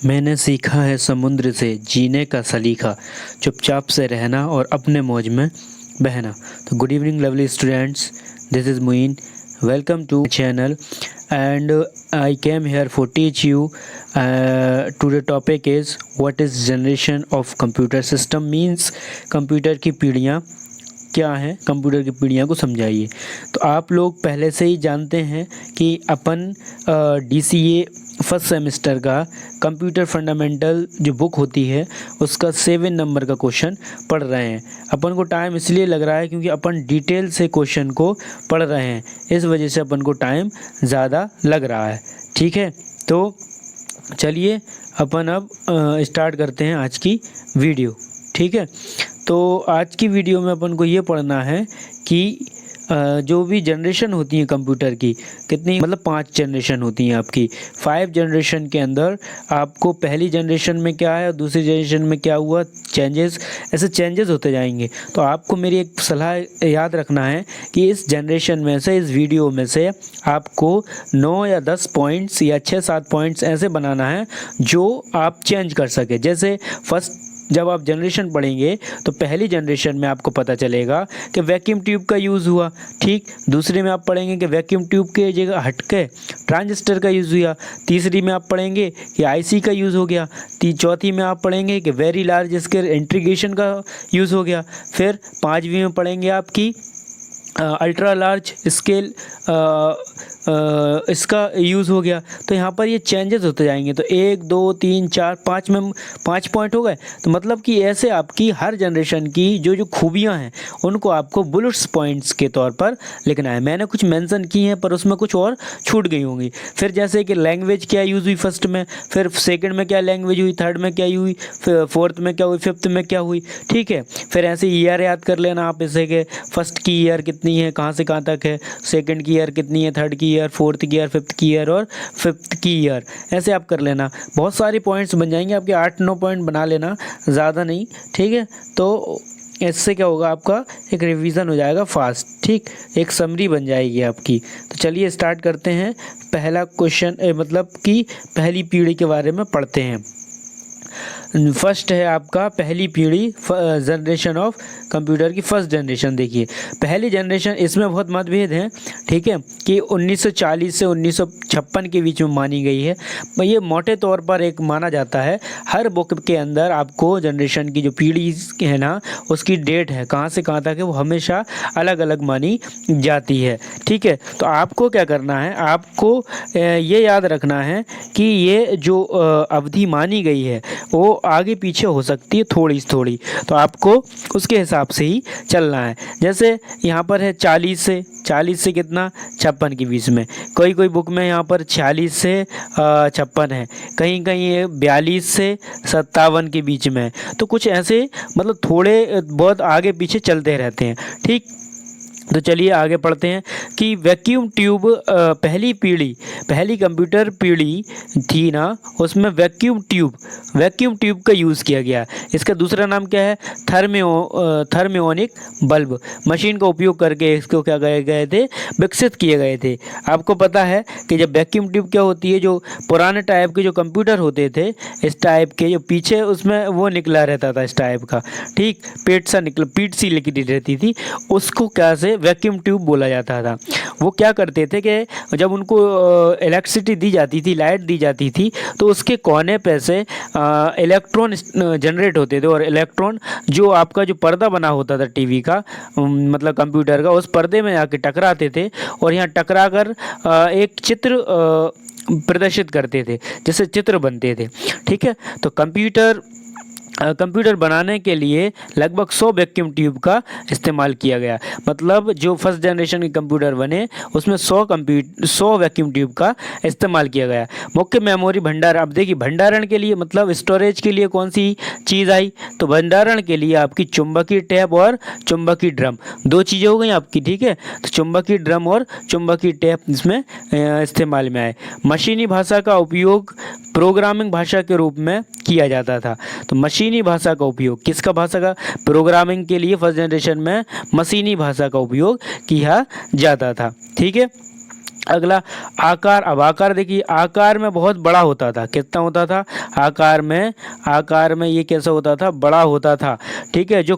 मैंने सीखा है समुद्र से जीने का सलीका, चुपचाप से रहना और अपने मौज में बहना। तो good evening lovely students, this is Muin. Welcome to channel and I came here for teach you. Today topic is what is generation of computer system means। Computer की पीढ़ियाँ क्या हैं, कंप्यूटर की पीढ़ियाँ को समझाइए। तो आप लोग पहले से ही जानते हैं कि अपन DCA फर्स्ट सेमेस्टर का कंप्यूटर फंडामेंटल जो बुक होती है उसका 7 नंबर का क्वेश्चन पढ़ रहे हैं। अपन को टाइम इसलिए लग रहा है क्योंकि अपन डिटेल से क्वेश्चन को पढ़ रहे हैं, इस वजह से अपन को टाइम ज़्यादा लग रहा है। ठीक है, तो चलिए अपन अब स्टार्ट करते हैं आज की वीडियो। ठीक है, तो आज की वीडियो में अपन को ये पढ़ना है कि जो भी जनरेशन होती है कंप्यूटर की, कितनी मतलब 5 जनरेशन होती हैं आपकी। 5 जनरेशन के अंदर आपको पहली जनरेशन में क्या है और दूसरी जनरेशन में क्या हुआ, चेंजेस, ऐसे चेंजेस होते जाएंगे। तो आपको मेरी एक सलाह याद रखना है कि इस जनरेशन में से, इस वीडियो में से आपको 9 या 10 पॉइंट्स या 6-7 पॉइंट्स ऐसे बनाना है जो आप चेंज कर सके। जैसे फर्स्ट जब आप जनरेशन पढ़ेंगे तो पहली जनरेशन में आपको पता चलेगा कि वैक्यूम ट्यूब का यूज़ हुआ। ठीक, दूसरे में आप पढ़ेंगे कि वैक्यूम ट्यूब के जगह हटके ट्रांजिस्टर का यूज़ हुआ। तीसरी में आप पढ़ेंगे कि आईसी का यूज़ हो गया। चौथी में आप पढ़ेंगे कि वेरी लार्ज स्केल इंटीग्रेशन का यूज़ हो गया। फिर 5वीं में पढ़ेंगे आपकी अल्ट्रा लार्ज स्केल इसका यूज़ हो गया। तो यहाँ पर ये चेंजेस होते जाएंगे। तो 1 2 3 4 5 में 5 पॉइंट हो गए। तो मतलब कि ऐसे आपकी हर जनरेशन की जो जो खूबियाँ हैं उनको आपको बुलेट्स पॉइंट्स के तौर पर लिखना है। मैंने कुछ मेंशन की हैं पर उसमें कुछ और छूट गई होंगी। फिर जैसे कि लैंग्वेज क्या यूज़ हुई फर्स्ट में, फिर सेकंड में क्या लैंग्वेज हुई, थर्ड में क्या हुई, फिर फोर्थ में क्या हुई, फिफ्थ में क्या हुई। ठीक है, फिर ऐसे ईयर याद कर लेना आप ऐसे कि फर्स्ट की ईयर कितनी है, कहाँ से कहाँ तक है, सेकंड की ईयर कितनी है, थर्ड की ईयर, फोर्थ की ईयर, फिफ्थ की ईयर और फिफ्थ की ईयर, ऐसे आप कर लेना। बहुत सारे पॉइंट्स बन जाएंगे आपके, 8-9 पॉइंट बना लेना, ज़्यादा नहीं। ठीक है, तो इससे क्या होगा, आपका एक रिवीजन हो जाएगा फास्ट। ठीक, एक समरी बन जाएगी आपकी। तो चलिए स्टार्ट करते हैं। पहला क्वेश्चन मतलब कि पहली पीढ़ी के बारे में पढ़ते हैं। फर्स्ट है आपका पहली पीढ़ी, जनरेशन ऑफ कंप्यूटर की फर्स्ट जनरेशन। देखिए पहली जनरेशन, इसमें बहुत मतभेद हैं। ठीक है, कि 1940 से 1956 के बीच में मानी गई है। ये मोटे तौर पर एक माना जाता है। हर बुक के अंदर आपको जनरेशन की जो पीढ़ी है ना, उसकी डेट है कहाँ से कहाँ तक है, वो हमेशा अलग अलग मानी जाती है। ठीक है, तो आपको क्या करना है, आपको ये याद रखना है कि ये जो अवधि मानी गई है वो आगे पीछे हो सकती है थोड़ी थोड़ी, तो आपको उसके हिसाब से ही चलना है। जैसे यहाँ पर है 40 से कितना, 56 के बीच में। कोई कोई बुक में यहाँ पर 46 से 56 है, कहीं कहीं ये 42 से 57 के बीच में है। तो कुछ ऐसे मतलब थोड़े बहुत आगे पीछे चलते रहते हैं। ठीक, तो चलिए आगे पढ़ते हैं कि वैक्यूम ट्यूब पहली पीढ़ी, पहली कंप्यूटर पीढ़ी थी ना, उसमें वैक्यूम ट्यूब का यूज़ किया गया। इसका दूसरा नाम क्या है, थर्मियोनिक बल्ब। मशीन का उपयोग करके इसको क्या गए थे, विकसित किए गए थे। आपको पता है कि जब वैक्यूम ट्यूब क्या होती है, जो पुराने टाइप के जो कंप्यूटर होते थे, इस टाइप के जो पीछे उसमें वो निकला रहता था इस टाइप का। ठीक, पीठ सी निकली रहती थी, उसको क्या से वैक्यूम ट्यूब बोला जाता था। वो क्या करते थे कि जब उनको इलेक्ट्रिसिटी दी जाती थी, लाइट दी जाती थी, तो उसके कोने पे से इलेक्ट्रॉन जनरेट होते थे, और इलेक्ट्रॉन जो आपका जो पर्दा बना होता था टीवी का, मतलब कंप्यूटर का, उस पर्दे में आके टकराते थे और यहाँ टकरा कर एक चित्र प्रदर्शित करते थे, जैसे चित्र बनते थे। ठीक है, तो कंप्यूटर बनाने के लिए लगभग 100 वैक्यूम ट्यूब का इस्तेमाल किया गया। मतलब जो फर्स्ट जनरेशन के कंप्यूटर बने उसमें 100 वैक्यूम ट्यूब का इस्तेमाल किया गया। मुख्य मेमोरी भंडार, अब देखिए भंडारण के लिए मतलब स्टोरेज के लिए कौन सी चीज़ आई, तो भंडारण के लिए आपकी चुंबकीय टैप और चुंबकीय ड्रम, 2 चीज़ें हो गई आपकी। ठीक है, तो चुंबकीय ड्रम और चुंबकीय टैप इसमें इस्तेमाल में आए। मशीनी भाषा का उपयोग प्रोग्रामिंग भाषा के रूप में किया जाता था। तो मशीनी भाषा का उपयोग, किसका भाषा का, प्रोग्रामिंग के लिए फर्स्ट जनरेशन में मशीनी भाषा का उपयोग किया जाता था। ठीक है, अगला आकार। अब आकार देखिए, आकार में बहुत बड़ा होता था। कितना होता था आकार में ये कैसा होता था, बड़ा होता था। ठीक है, जो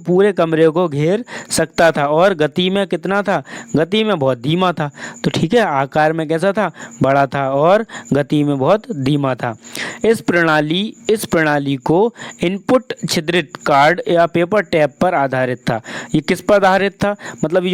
पूरे कमरे को घेर सकता था। और गति में कितना था, गति में बहुत धीमा था। तो ठीक है, आकार में कैसा था, बड़ा था और गति में बहुत धीमा था। इस प्रणाली को इनपुट छिद्रित कार्ड या पेपर टैप पर आधारित था। ये किस पर आधारित था, मतलब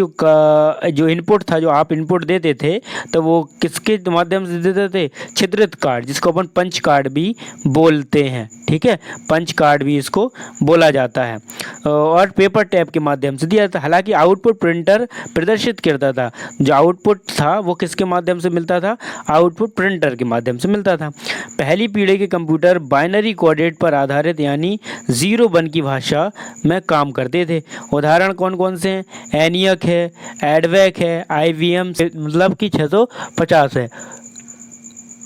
जो इनपुट था, जो आप इनपुट देते थे तो वो किसके माध्यम से देते थे, छिद्रित कार्ड, जिसको अपन पंच कार्ड भी बोलते हैं। ठीक है, पंच कार्ड भी इसको बोला जाता है, और पेपर टैप के माध्यम से दिया जाता। हालांकि आउटपुट प्रिंटर प्रदर्शित करता था। जो आउटपुट था वो किसके माध्यम से मिलता था, आउटपुट प्रिंटर के माध्यम से मिलता था। पहली पीढ़ी के कंप्यूटर बाइनरी कोडेड पर आधारित यानी 0-1 की भाषा में काम करते थे। उदाहरण कौन कौन से हैं, एनियक है, एडवेक है, IBM मतलब कि 650 है।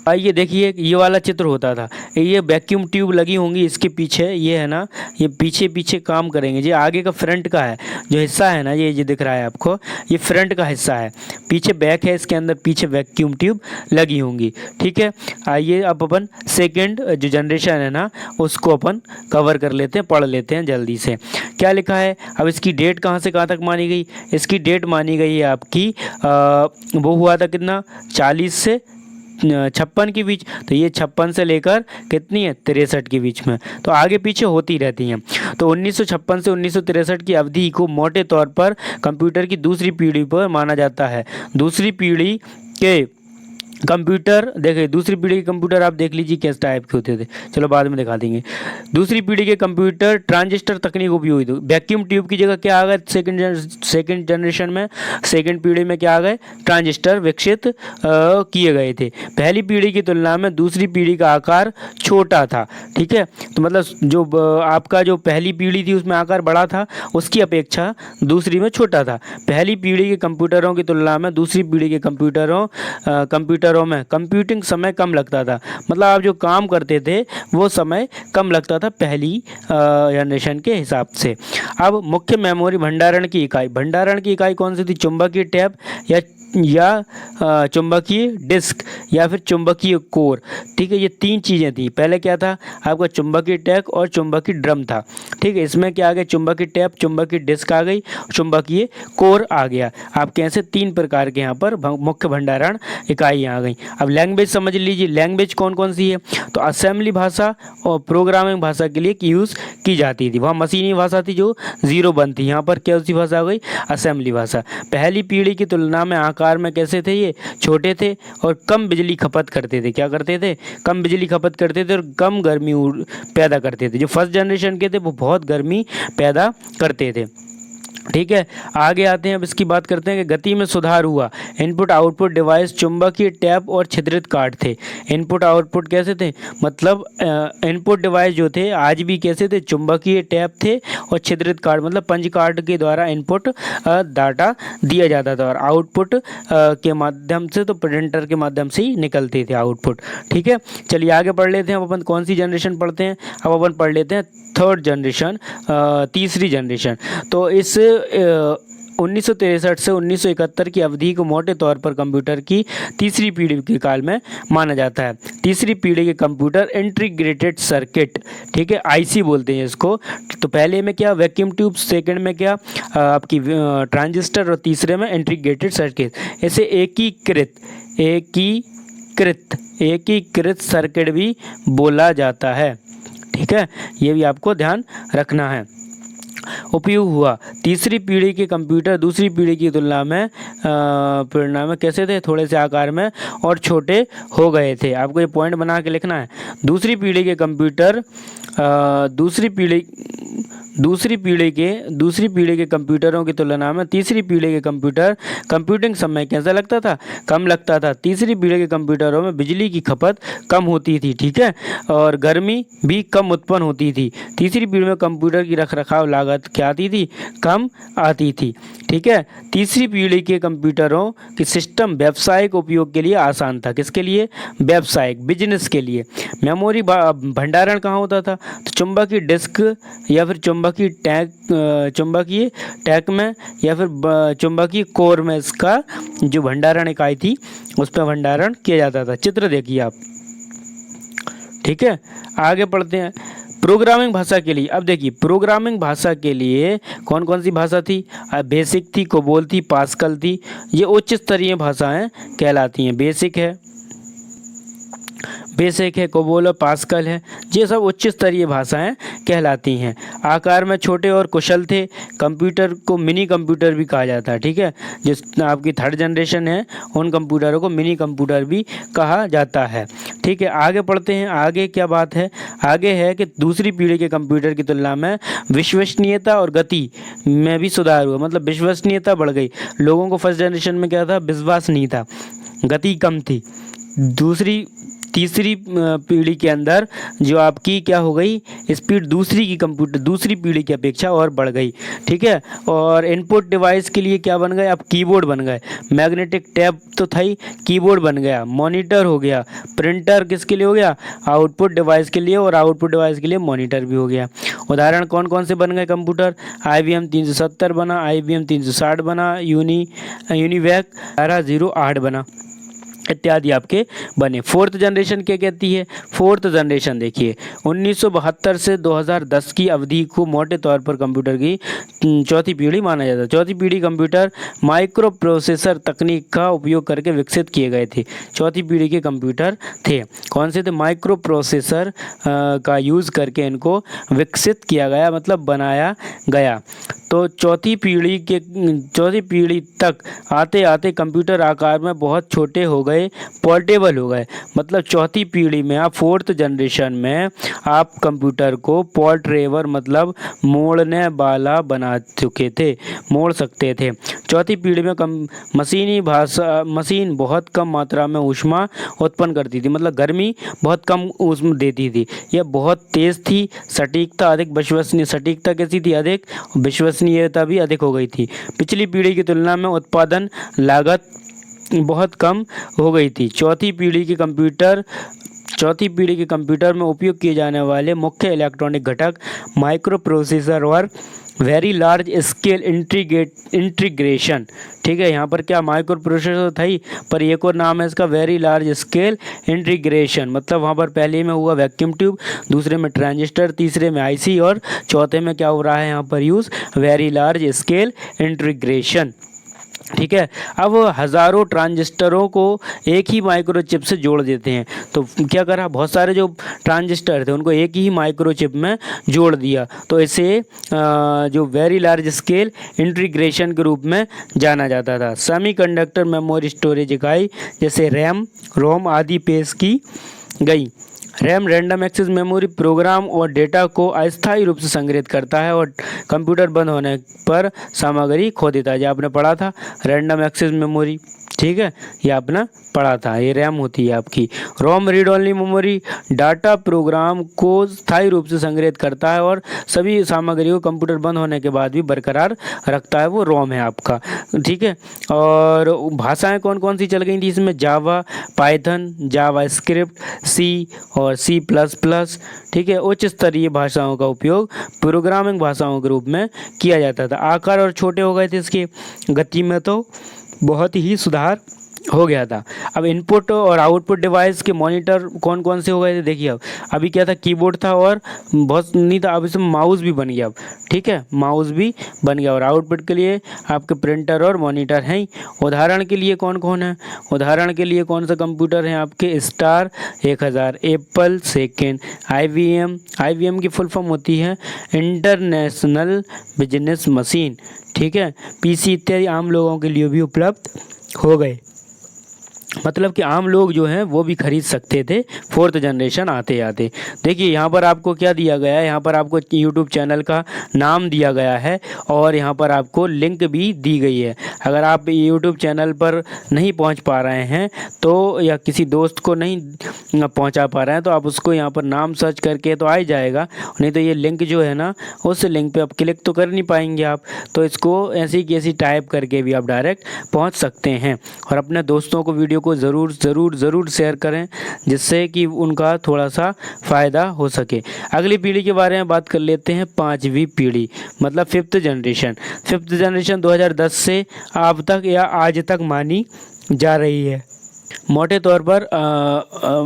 आइए देखिए, ये वाला चित्र होता था, ये वैक्यूम ट्यूब लगी होंगी इसके पीछे, ये है ना, ये पीछे पीछे काम करेंगे। ये आगे का फ्रंट का है जो हिस्सा है ना, ये दिख रहा है आपको, ये फ्रंट का हिस्सा है। पीछे बैक है, इसके अंदर पीछे वैक्यूम ट्यूब लगी होंगी। ठीक है, आइए अब अपन सेकेंड जो जनरेशन है ना उसको अपन कवर कर लेते हैं, पढ़ लेते हैं जल्दी से। क्या लिखा है, अब इसकी डेट कहाँ से कहाँ तक मानी गई, इसकी डेट मानी गई है आपकी वो हुआ था कितना, 40 से 56 के बीच। तो ये 56 से लेकर कितनी है, 63 के बीच में। तो आगे पीछे होती रहती हैं। तो 1956 से 1963 की अवधि को मोटे तौर पर कंप्यूटर की दूसरी पीढ़ी पर माना जाता है। दूसरी पीढ़ी के कंप्यूटर देखिए, दूसरी पीढ़ी के कंप्यूटर आप देख लीजिए किस टाइप के होते थे, चलो बाद में दिखा देंगे। दूसरी पीढ़ी के कंप्यूटर ट्रांजिस्टर तकनीक उपयोग हुई। वैक्यूम ट्यूब की जगह क्या आ गए सेकंड जनरेशन में, सेकंड पीढ़ी में क्या आ गए, ट्रांजिस्टर विकसित किए गए थे। पहली पीढ़ी की तुलना में दूसरी पीढ़ी का आकार छोटा था। ठीक है, तो मतलब जो आपका जो पहली पीढ़ी थी उसमें आकार बड़ा था, उसकी अपेक्षा दूसरी में छोटा था। पहली पीढ़ी के कंप्यूटरों की तुलना में दूसरी पीढ़ी के कंप्यूटरों में कंप्यूटिंग समय कम लगता था। मतलब आप जो काम करते थे वो समय कम लगता था पहली जनरेशन के हिसाब से। अब मुख्य मेमोरी भंडारण की इकाई कौन सी थी, चुंबकीय टैप या चुंबकीय डिस्क या फिर चुंबकीय कोर। ठीक है, ये तीन चीज़ें थी। पहले क्या था आपका, चुंबकीय टैप और चुंबकीय ड्रम था। ठीक है, इसमें क्या आ गया, चुंबकीय टैप, चुंबकीय डिस्क आ गई, चुंबकीय कोर आ गया। आपके ऐसे 3 प्रकार के यहाँ पर मुख्य भंडारण इकाइयाँ आ गई। अब लैंग्वेज समझ लीजिए, लैंग्वेज कौन कौन सी है, तो असेंबली भाषा और प्रोग्रामिंग भाषा के लिए यूज़ की जाती थी। वहाँ मशीनी भाषा थी जो 0-1 थी, यहाँ पर क्या सी भाषा आ गई, असेंबली भाषा। पहली पीढ़ी की तुलना में आकार में कैसे थे, ये छोटे थे और कम बिजली खपत करते थे। क्या करते थे, कम बिजली खपत करते थे और कम गर्मी पैदा करते थे। जो फर्स्ट जनरेशन के थे वो बहुत गर्मी पैदा करते थे। ठीक है, आगे आते हैं, अब इसकी बात करते हैं कि गति में सुधार हुआ। इनपुट आउटपुट डिवाइस चुंबकीय टैप और छिद्रित कार्ड थे। इनपुट आउटपुट कैसे थे, मतलब इनपुट डिवाइस जो थे आज भी कैसे थे, चुंबकीय टैप थे और छिद्रित कार्ड, मतलब पंच कार्ड के द्वारा इनपुट डाटा दिया जाता था और आउटपुट के माध्यम से, तो प्रिंटर के माध्यम से ही निकलते थे आउटपुट। ठीक है, चलिए आगे पढ़ लेते हैं। अब अपन कौन सी जनरेशन पढ़ते हैं, अब अपन पढ़ लेते हैं थर्ड जनरेशन, तीसरी जनरेशन। तो इस 1963 से 1971 की अवधि को मोटे तौर पर कंप्यूटर की तीसरी पीढ़ी के काल में माना जाता है। तीसरी पीढ़ी के कंप्यूटर इंटीग्रेटेड सर्किट, ठीक है, IC बोलते हैं इसको। तो पहले में क्या, वैक्यूम ट्यूब, सेकंड में क्या आपकी ट्रांजिस्टर और तीसरे में इंटीग्रेटेड सर्किट। इसे एकीकृत सर्किट भी बोला जाता है। ठीक है, ये भी आपको ध्यान रखना है। उपयोग हुआ, तीसरी पीढ़ी के कंप्यूटर दूसरी पीढ़ी की तुलना में परिणाम में कैसे थे, थोड़े से आकार में और छोटे हो गए थे। आपको ये पॉइंट बना के लिखना है। दूसरी पीढ़ी के कंप्यूटर दूसरी पीढ़ी के कंप्यूटरों की तुलना में तीसरी पीढ़ी के कंप्यूटर कंप्यूटिंग समय कैसा लगता था, कम लगता था। तीसरी पीढ़ी के कंप्यूटरों में बिजली की खपत कम होती थी। ठीक है, और गर्मी भी कम उत्पन्न होती थी। तीसरी पीढ़ी में कंप्यूटर की रखरखाव लागत क्या आती थी, कम आती थी। ठीक है, तीसरी पीढ़ी के कंप्यूटरों की सिस्टम व्यावसायिक उपयोग के लिए आसान था। किसके लिए, व्यावसायिक, बिजनेस के लिए। मेमोरी भंडारण कहाँ होता था, तो चुंबकीय डिस्क या फिर चुंबकीय चुंबकीय टैंक में या फिर चुंबकीय कोर में इसका जो भंडारण इकाई थी उस पर भंडारण किया जाता था। चित्र देखिए आप। ठीक है, आगे पढ़ते हैं। प्रोग्रामिंग भाषा के लिए, अब देखिए प्रोग्रामिंग भाषा के लिए कौन कौन सी भाषा थी? बेसिक थी, कोबोल थी, पास्कल थी। ये उच्च स्तरीय भाषाएं कहलाती हैं। बेसिक है, कोबोल और पास्कल है, ये सब उच्च स्तरीय भाषाएं कहलाती हैं। आकार में छोटे और कुशल थे। कंप्यूटर को मिनी कंप्यूटर भी कहा जाता है। ठीक है, जिस आपकी थर्ड जनरेशन है उन कंप्यूटरों को मिनी कंप्यूटर भी कहा जाता है। ठीक है, आगे पढ़ते हैं। आगे क्या बात है? आगे है कि दूसरी पीढ़ी के कंप्यूटर की तुलना में विश्वसनीयता और गति में भी सुधार हुआ। मतलब विश्वसनीयता बढ़ गई। लोगों को फर्स्ट जनरेशन में क्या था? विश्वास नहीं था, गति कम थी। तीसरी पीढ़ी के अंदर जो आपकी क्या हो गई? स्पीड दूसरी पीढ़ी की अपेक्षा और बढ़ गई। ठीक है, और इनपुट डिवाइस के लिए क्या बन गए? अब कीबोर्ड बन गए। मैग्नेटिक टैब तो था ही, कीबोर्ड बन गया, मॉनिटर हो गया, प्रिंटर किसके लिए हो गया? आउटपुट डिवाइस के लिए, और आउटपुट डिवाइस के लिए मॉनिटर भी हो गया। उदाहरण कौन कौन से बन गए कंप्यूटर? IBM 370 बना, IBM 360 बना, यूनिवैक 1108 बना, इत्यादि आपके बने। फोर्थ जनरेशन क्या कहती है? फोर्थ जनरेशन देखिए 1972 से 2010 की अवधि को मोटे तौर पर कंप्यूटर की चौथी पीढ़ी माना जाता है। चौथी पीढ़ी कंप्यूटर माइक्रो प्रोसेसर तकनीक का उपयोग करके विकसित किए गए थे। चौथी पीढ़ी के कंप्यूटर थे कौन से थे? माइक्रो प्रोसेसर का यूज़ करके इनको विकसित किया गया, मतलब बनाया गया। तो चौथी पीढ़ी तक आते आते कंप्यूटर आकार में बहुत छोटे हो गए, पोर्टेबल हो गए। मतलब चौथी पीढ़ी में, आप फोर्थ जनरेशन में आप कंप्यूटर को पोर्टेबल मतलब मोड़ने वाला बना चुके थे, मोड़ सकते थे। चौथी पीढ़ी में मशीन बहुत कम मात्रा में ऊष्मा उत्पन्न करती थी, मतलब गर्मी बहुत कम ऊष्मा देती थी। यह बहुत तेज़ थी, सटीकता अधिक, सटीकता कैसी थी? अधिक, विश्वसनीयता भी अधिक हो गई थी। पिछली पीढ़ी की तुलना में उत्पादन लागत बहुत कम हो गई थी। चौथी पीढ़ी के कंप्यूटर में उपयोग किए जाने वाले मुख्य इलेक्ट्रॉनिक घटक माइक्रो प्रोसेसर और वेरी लार्ज स्केल इंटीग्रेशन। ठीक है, यहाँ पर क्या माइक्रो प्रोसेसर था ही, पर एक और नाम है इसका वेरी लार्ज स्केल इंटीग्रेशन। मतलब वहाँ पर पहले में हुआ वैक्यूम ट्यूब, दूसरे में ट्रांजिस्टर, तीसरे में IC और चौथे में क्या हो रहा है यहाँ पर use? Very large scale integration. ठीक है, अब हज़ारों ट्रांजिस्टरों को एक ही माइक्रोचिप से जोड़ देते हैं। तो क्या करा? बहुत सारे जो ट्रांजिस्टर थे उनको एक ही माइक्रोचिप में जोड़ दिया। तो इसे जो वेरी लार्ज स्केल इंटीग्रेशन के रूप में जाना जाता था। सेमीकंडक्टर मेमोरी स्टोरेज इकाई जैसे रैम, रोम आदि पेश की गई। RAM random access memory program और डेटा को अस्थायी रूप से संग्रहित करता है और कंप्यूटर बंद होने पर सामग्री खो देता है। जो आपने पढ़ा था रैंडम एक्सेस मेमोरी, ठीक है, ये आपने पढ़ा था, ये रैम होती है आपकी। ROM read only memory data program को स्थायी रूप से संग्रहित करता है और सभी सामग्री को कंप्यूटर बंद होने के बाद भी बरकरार रखता है, वो रोम है आपका। ठीक है, और भाषाएं कौन कौन सी चल गई थी इसमें? जावा, पाइथन, जावा स्क्रिप्ट, C और C++। ठीक है, उच्च स्तरीय भाषाओं का उपयोग प्रोग्रामिंग भाषाओं के रूप में किया जाता था। आकार और छोटे हो गए थे इसके, गति में तो बहुत ही सुधार हो गया था। अब इनपुट और आउटपुट डिवाइस के मॉनिटर कौन कौन से हो गए थे? देखिए, अब अभी क्या था? कीबोर्ड था और बहुत नहीं था, अब इसमें माउस भी बन गया। अब ठीक है, माउस भी बन गया। और आउटपुट के लिए आपके प्रिंटर और मॉनिटर हैं। उदाहरण के लिए कौन कौन है? उदाहरण के लिए कौन सा कंप्यूटर है आपके? स्टार 1000, एप्पल सेकेंड, IBM की फुल फॉर्म होती है इंटरनेशनल बिजनेस मशीन। ठीक है, PC इत्यादि आम लोगों के लिए भी उपलब्ध हो गए। मतलब कि आम लोग जो हैं वो भी खरीद सकते थे फोर्थ जनरेशन आते आते। देखिए यहाँ पर आपको क्या दिया गया है? यहाँ पर आपको यूट्यूब चैनल का नाम दिया गया है और यहाँ पर आपको लिंक भी दी गई है। अगर आप यूट्यूब चैनल पर नहीं पहुँच पा रहे हैं तो, या किसी दोस्त को नहीं पहुँचा पा रहे हैं, तो आप उसको यहाँ पर नाम सर्च करके तो आ ही जाएगा। नहीं तो ये लिंक जो है ना, उस लिंक पर आप क्लिक तो कर नहीं पाएंगे आप, तो इसको ऐसी की ऐसी टाइप करके भी आप डायरेक्ट पहुँच सकते हैं और अपने दोस्तों को वीडियो वीडियो को ज़रूर ज़रूर ज़रूर शेयर करें, जिससे कि उनका थोड़ा सा फ़ायदा हो सके। अगली पीढ़ी के बारे में बात कर लेते हैं, 5वीं पीढ़ी मतलब फिफ्थ जनरेशन। फिफ्थ जनरेशन 2010 से अब तक या आज तक मानी जा रही है। मोटे तौर पर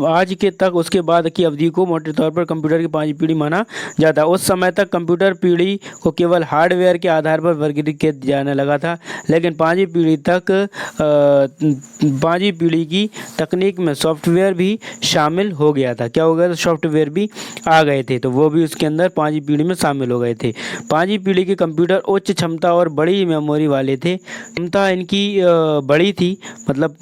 आज के तक उसके बाद की अवधि को मोटे तौर पर कंप्यूटर की 5वीं पीढ़ी माना जाता है। उस समय तक कंप्यूटर पीढ़ी को केवल हार्डवेयर के आधार पर वर्गीकृत किया जाने लगा था, लेकिन 5वीं पीढ़ी तक 5वीं पीढ़ी की तकनीक में सॉफ्टवेयर भी शामिल हो गया था। क्या हो गया था? सॉफ्टवेयर भी आ गए थे, तो वो भी उसके अंदर 5वीं पीढ़ी में शामिल हो गए थे। 5वीं पीढ़ी के कंप्यूटर उच्च क्षमता और बड़ी मेमोरी वाले थे। क्षमता इनकी बड़ी थी, मतलब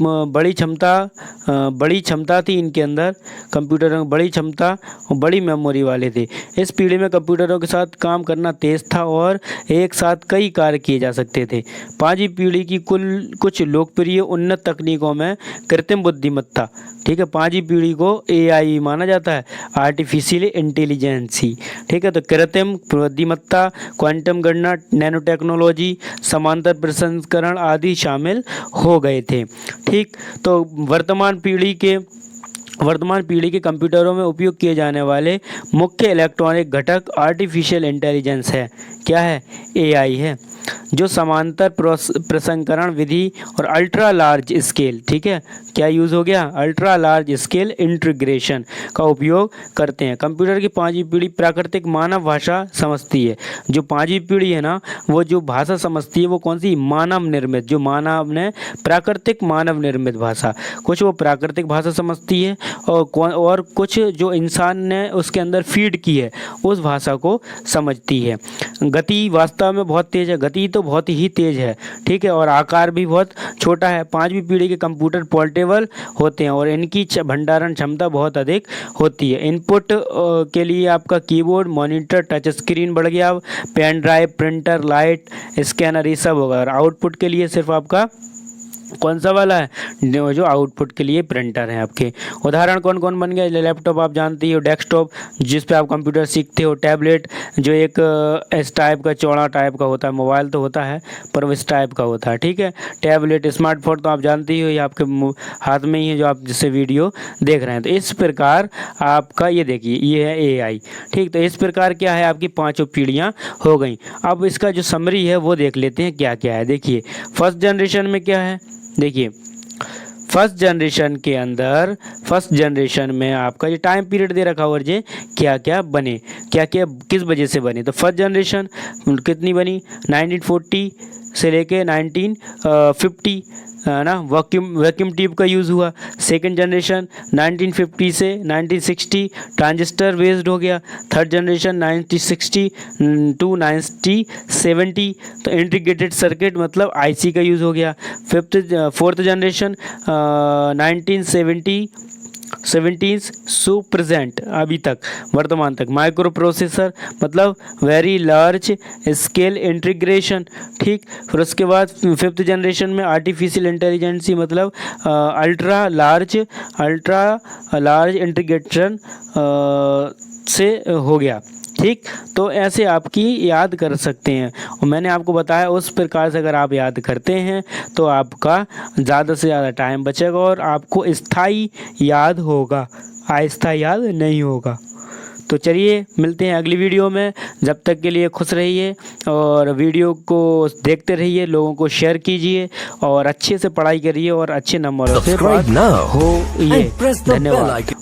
बड़ी क्षमता थी इनके अंदर। कंप्यूटरों में बड़ी क्षमता और बड़ी मेमोरी वाले थे। इस पीढ़ी में कंप्यूटरों के साथ काम करना तेज था और एक साथ कई कार्य किए जा सकते थे। 5वीं पीढ़ी की कुछ लोकप्रिय उन्नत तकनीकों में कृत्रिम बुद्धिमत्ता, ठीक है, 5वीं पीढ़ी को AI माना जाता है, आर्टिफिशियल इंटेलिजेंसी, ठीक है। तो कृत्रिम बुद्धिमत्ता, क्वांटम गणना, नैनो टेक्नोलॉजी, समांतर प्रसंस्करण आदि शामिल हो गए थे, ठीक। तो वर्तमान पीढ़ी के कंप्यूटरों में उपयोग किए जाने वाले मुख्य इलेक्ट्रॉनिक घटक आर्टिफिशियल इंटेलिजेंस है। क्या है? AI है, जो समांतर प्रसंस्करण विधि और अल्ट्रा लार्ज स्केल, ठीक है, क्या यूज़ हो गया? अल्ट्रा लार्ज स्केल इंटीग्रेशन का उपयोग करते हैं। कंप्यूटर की 5वीं पीढ़ी प्राकृतिक मानव भाषा समझती है। जो 5वीं पीढ़ी है ना, वो जो भाषा समझती है वो कौन सी? मानव निर्मित, जो मानव ने प्राकृतिक मानव निर्मित भाषा, कुछ वो प्राकृतिक भाषा समझती है और कुछ जो इंसान ने उसके अंदर फीड की है उस भाषा को समझती है। गति वास्तव में बहुत तेज़ है, गति तो बहुत ही तेज़ है, ठीक है, और आकार भी बहुत छोटा है। 5वीं पीढ़ी के कंप्यूटर पोर्टेबल होते हैं और इनकी भंडारण क्षमता बहुत अधिक होती है। इनपुट के लिए आपका कीबोर्ड, मॉनिटर, टच स्क्रीन बढ़ गया, pen drive, printer, light, scanner, ये सब होगा। और आउटपुट के लिए सिर्फ आपका कौन सा वाला है? जो आउटपुट के लिए प्रिंटर है आपके। उदाहरण कौन कौन बन गया? लैपटॉप आप जानते हो, डेस्कटॉप जिस पे आप कंप्यूटर सीखते हो, टैबलेट जो एक इस टाइप का चौड़ा टाइप का होता है, मोबाइल तो होता है पर वो इस टाइप का होता है, ठीक है। टैबलेट, स्मार्टफोन तो आप जानते ही हो, ये आपके हाथ में ही है जो आप जिससे वीडियो देख रहे हैं। तो इस प्रकार आपका ये देखिए, ये है AI, ठीक। तो इस प्रकार क्या है, आपकी 5 पीढ़ियाँ हो गई। अब इसका जो समरी है वो देख लेते हैं क्या क्या है। देखिए फर्स्ट जनरेशन में क्या है, देखिए फर्स्ट जनरेशन में आपका ये टाइम पीरियड दे रखा और ये क्या क्या बने, क्या क्या किस वजह से बने। तो फर्स्ट जनरेशन कितनी बनी? 1940 से लेके 1950 है ना, वैक्यूम ट्यूब का यूज़ हुआ। सेकंड जनरेशन 1950 से 1960 ट्रांजिस्टर बेस्ड हो गया। थर्ड जनरेशन 1960 टू 1970 तो इंटीग्रेटेड सर्किट मतलब IC का यूज़ हो गया। फोर्थ जनरेशन 1970 सो प्रेजेंट अभी तक वर्तमान तक माइक्रो प्रोसेसर मतलब वेरी लार्ज स्केल इंटीग्रेशन, ठीक। फिर उसके बाद फिफ्थ जनरेशन में आर्टिफिशियल इंटेलिजेंसी मतलब अल्ट्रा लार्ज इंटीग्रेशन से हो गया, ठीक। तो ऐसे आपकी याद कर सकते हैं और मैंने आपको बताया उस प्रकार से अगर आप याद करते हैं तो आपका ज़्यादा से ज़्यादा टाइम बचेगा और आपको स्थायी याद होगा, आहिस्ता याद नहीं होगा। तो चलिए मिलते हैं अगली वीडियो में, जब तक के लिए खुश रहिए और वीडियो को देखते रहिए, लोगों को शेयर कीजिए और अच्छे से पढ़ाई करिए और अच्छे नंबरों से पास हो। ये धन्यवाद।